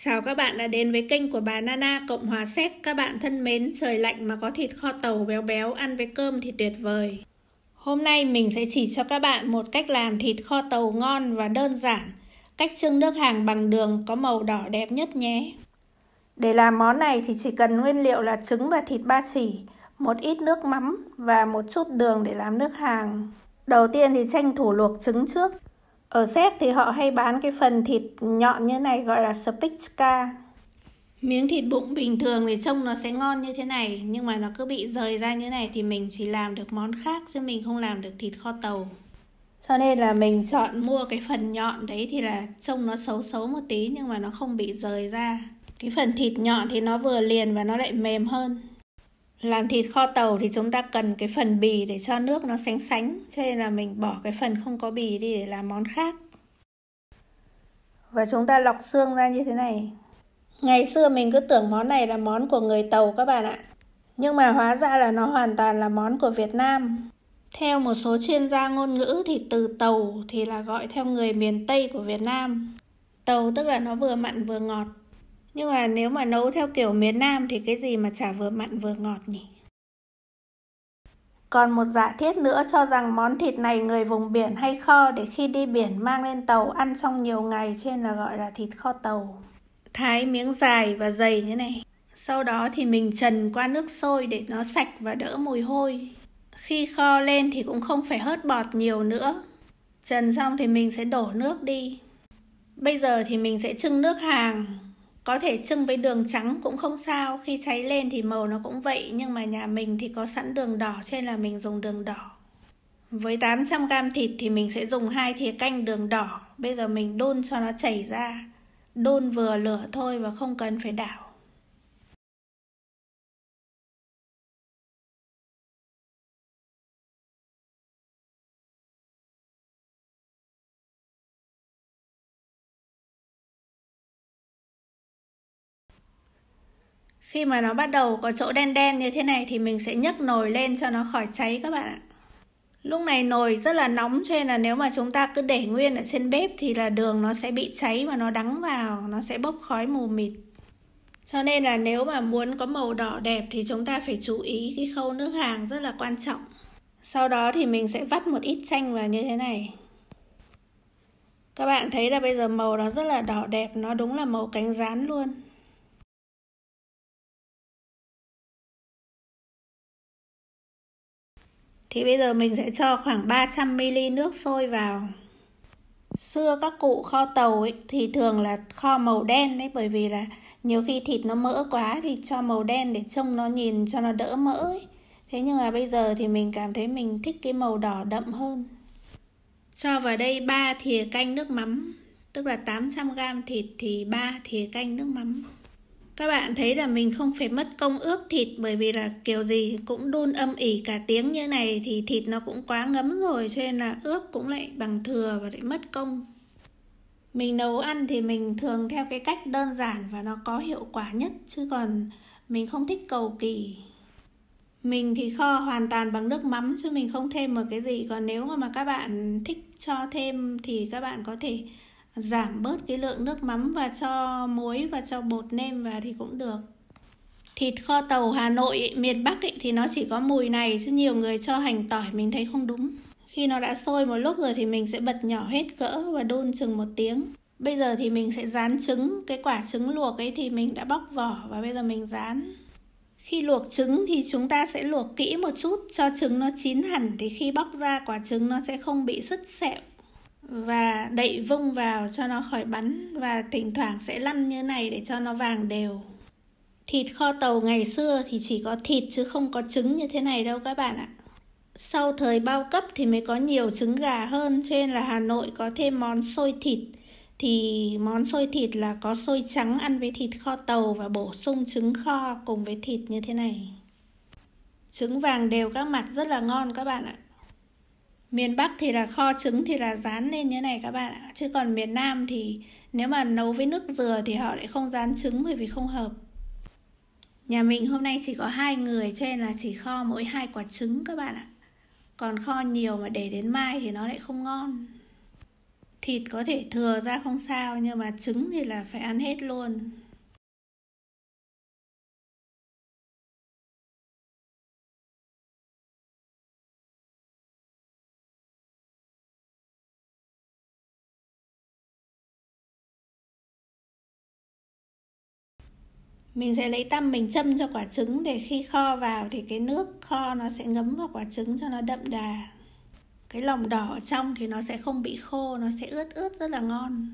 Chào các bạn đã đến với kênh của bà Nana Cộng hòa Séc. Các bạn thân mến, trời lạnh mà có thịt kho tàu béo béo ăn với cơm thì tuyệt vời. Hôm nay mình sẽ chỉ cho các bạn một cách làm thịt kho tàu ngon và đơn giản. Cách chưng nước hàng bằng đường có màu đỏ đẹp nhất nhé. Để làm món này thì chỉ cần nguyên liệu là trứng và thịt ba chỉ, một ít nước mắm và một chút đường để làm nước hàng. Đầu tiên thì tranh thủ luộc trứng trước. Ở Séc thì họ hay bán cái phần thịt nhọn như này gọi là spichka. Miếng thịt bụng bình thường thì trông nó sẽ ngon như thế này, nhưng mà nó cứ bị rời ra như thế này thì mình chỉ làm được món khác chứ mình không làm được thịt kho tàu. Cho nên là mình chọn mua cái phần nhọn đấy thì là trông nó xấu xấu một tí nhưng mà nó không bị rời ra. Cái phần thịt nhọn thì nó vừa liền và nó lại mềm hơn. Làm thịt kho tàu thì chúng ta cần cái phần bì để cho nước nó sánh sánh, cho nên là mình bỏ cái phần không có bì đi để làm món khác. Và chúng ta lọc xương ra như thế này. Ngày xưa mình cứ tưởng món này là món của người Tàu các bạn ạ. Nhưng mà hóa ra là nó hoàn toàn là món của Việt Nam. Theo một số chuyên gia ngôn ngữ thì từ Tàu thì là gọi theo người miền Tây của Việt Nam. Tàu tức là nó vừa mặn vừa ngọt. Nhưng mà nếu mà nấu theo kiểu miền Nam thì cái gì mà chả vừa mặn vừa ngọt nhỉ? Còn một giả thiết nữa cho rằng món thịt này người vùng biển hay kho để khi đi biển mang lên tàu ăn trong nhiều ngày, cho nên là gọi là thịt kho tàu. Thái miếng dài và dày như này. Sau đó thì mình trần qua nước sôi để nó sạch và đỡ mùi hôi. Khi kho lên thì cũng không phải hớt bọt nhiều nữa. Trần xong thì mình sẽ đổ nước đi. Bây giờ thì mình sẽ chưng nước hàng. Có thể chưng với đường trắng cũng không sao, khi cháy lên thì màu nó cũng vậy, nhưng mà nhà mình thì có sẵn đường đỏ cho nên là mình dùng đường đỏ. Với 800g thịt thì mình sẽ dùng 2 thìa canh đường đỏ. Bây giờ mình đun cho nó chảy ra. Đun vừa lửa thôi và không cần phải đảo. Khi mà nó bắt đầu có chỗ đen đen như thế này thì mình sẽ nhấc nồi lên cho nó khỏi cháy các bạn ạ. Lúc này nồi rất là nóng cho nên là nếu mà chúng ta cứ để nguyên ở trên bếp thì là đường nó sẽ bị cháy và nó đắng vào, nó sẽ bốc khói mù mịt. Cho nên là nếu mà muốn có màu đỏ đẹp thì chúng ta phải chú ý cái khâu nước hàng rất là quan trọng. Sau đó thì mình sẽ vắt một ít chanh vào như thế này. Các bạn thấy là bây giờ màu nó rất là đỏ đẹp, nó đúng là màu cánh gián luôn. Thì bây giờ mình sẽ cho khoảng 300ml nước sôi vào. Xưa các cụ kho tàu ấy thì thường là kho màu đen đấy, bởi vì là nhiều khi thịt nó mỡ quá thì cho màu đen để trông nó nhìn cho nó đỡ mỡ ấy. Thế nhưng mà bây giờ thì mình cảm thấy mình thích cái màu đỏ đậm hơn. Cho vào đây 3 thìa canh nước mắm, tức là 800g thịt thì 3 thìa canh nước mắm. Các bạn thấy là mình không phải mất công ướp thịt, bởi vì là kiểu gì cũng đun âm ỉ cả tiếng như này thì thịt nó cũng quá ngấm rồi, cho nên là ướp cũng lại bằng thừa và lại mất công. Mình nấu ăn thì mình thường theo cái cách đơn giản và nó có hiệu quả nhất, chứ còn mình không thích cầu kỳ. Mình thì kho hoàn toàn bằng nước mắm chứ mình không thêm một cái gì. Còn nếu mà các bạn thích cho thêm thì các bạn có thể giảm bớt cái lượng nước mắm và cho muối và cho bột nêm vào thì cũng được. Thịt kho tàu Hà Nội, miền Bắc thì nó chỉ có mùi này, chứ nhiều người cho hành tỏi mình thấy không đúng. Khi nó đã sôi một lúc rồi thì mình sẽ bật nhỏ hết cỡ và đun chừng 1 tiếng. Bây giờ thì mình sẽ rán trứng. Cái quả trứng luộc ấy thì mình đã bóc vỏ và bây giờ mình rán. Khi luộc trứng thì chúng ta sẽ luộc kỹ một chút cho trứng nó chín hẳn, thì khi bóc ra quả trứng nó sẽ không bị sứt sẹo. Và đậy vung vào cho nó khỏi bắn, và thỉnh thoảng sẽ lăn như này để cho nó vàng đều. Thịt kho tàu ngày xưa thì chỉ có thịt chứ không có trứng như thế này đâu các bạn ạ. Sau thời bao cấp thì mới có nhiều trứng gà hơn, cho nên là Hà Nội có thêm món xôi thịt. Thì món xôi thịt là có xôi trắng ăn với thịt kho tàu và bổ sung trứng kho cùng với thịt như thế này. Trứng vàng đều các mặt rất là ngon các bạn ạ. Miền Bắc thì là kho trứng thì là rán lên như này các bạn ạ. Chứ còn miền Nam thì nếu mà nấu với nước dừa thì họ lại không rán trứng bởi vì không hợp. Nhà mình hôm nay chỉ có 2 người cho nên là chỉ kho mỗi 2 quả trứng các bạn ạ. Còn kho nhiều mà để đến mai thì nó lại không ngon. Thịt có thể thừa ra không sao, nhưng mà trứng thì là phải ăn hết luôn. Mình sẽ lấy tăm mình châm cho quả trứng để khi kho vào thì cái nước kho nó sẽ ngấm vào quả trứng cho nó đậm đà. Cái lòng đỏ ở trong thì nó sẽ không bị khô, nó sẽ ướt ướt rất là ngon.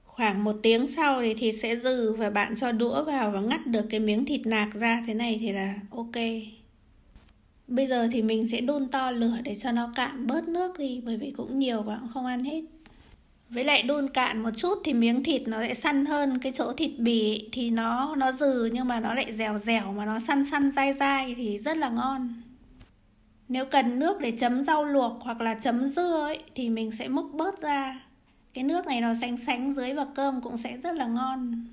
Khoảng 1 tiếng sau thì thịt sẽ dừ và bạn cho đũa vào và ngắt được cái miếng thịt nạc ra thế này thì là ok. Bây giờ thì mình sẽ đun to lửa để cho nó cạn bớt nước đi, bởi vì cũng nhiều và cũng không ăn hết. Với lại đun cạn một chút thì miếng thịt nó sẽ săn hơn. Cái chỗ thịt bì ấy, thì nó dừ nhưng mà nó lại dẻo dẻo mà nó săn săn dai dai thì rất là ngon. Nếu cần nước để chấm rau luộc hoặc là chấm dưa ấy, thì mình sẽ múc bớt ra. Cái nước này nó sánh sánh dưới và cơm cũng sẽ rất là ngon.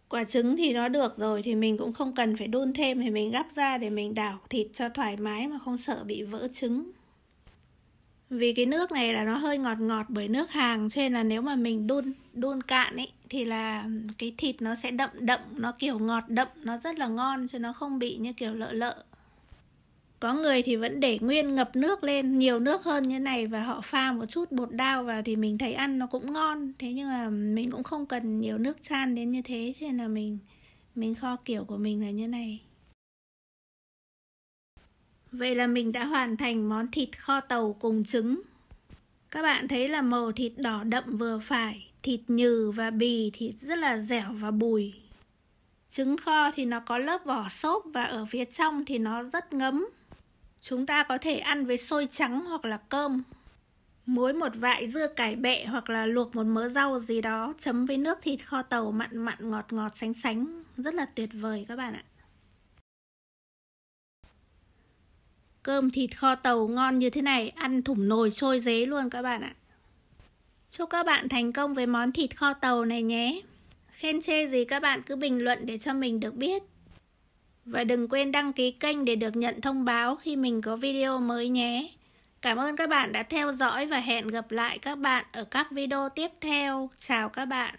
Quả trứng thì nó được rồi thì mình cũng không cần phải đun thêm, thì mình gắp ra để mình đảo thịt cho thoải mái mà không sợ bị vỡ trứng. Vì cái nước này là nó hơi ngọt ngọt bởi nước hàng, cho nên là nếu mà mình đun cạn ấy thì là cái thịt nó sẽ đậm đậm, nó kiểu ngọt đậm, nó rất là ngon chứ nó không bị như kiểu lợ lợ. Có người thì vẫn để nguyên ngập nước lên, nhiều nước hơn như này và họ pha một chút bột đao vào thì mình thấy ăn nó cũng ngon. Thế nhưng mà mình cũng không cần nhiều nước chan đến như thế, cho nên là mình kho kiểu của mình là như này. Vậy là mình đã hoàn thành món thịt kho tàu cùng trứng. Các bạn thấy là màu thịt đỏ đậm vừa phải, thịt nhừ và bì thì rất là dẻo và bùi. Trứng kho thì nó có lớp vỏ xốp và ở phía trong thì nó rất ngấm. Chúng ta có thể ăn với xôi trắng hoặc là cơm. Muối một vại dưa cải bẹ hoặc là luộc một mớ rau gì đó, chấm với nước thịt kho tàu mặn mặn ngọt ngọt sánh sánh, rất là tuyệt vời các bạn ạ. Cơm thịt kho tàu ngon như thế này, ăn thủng nồi trôi dế luôn các bạn ạ. Chúc các bạn thành công với món thịt kho tàu này nhé. Khen chê gì các bạn cứ bình luận để cho mình được biết. Và đừng quên đăng ký kênh để được nhận thông báo khi mình có video mới nhé. Cảm ơn các bạn đã theo dõi và hẹn gặp lại các bạn ở các video tiếp theo. Chào các bạn.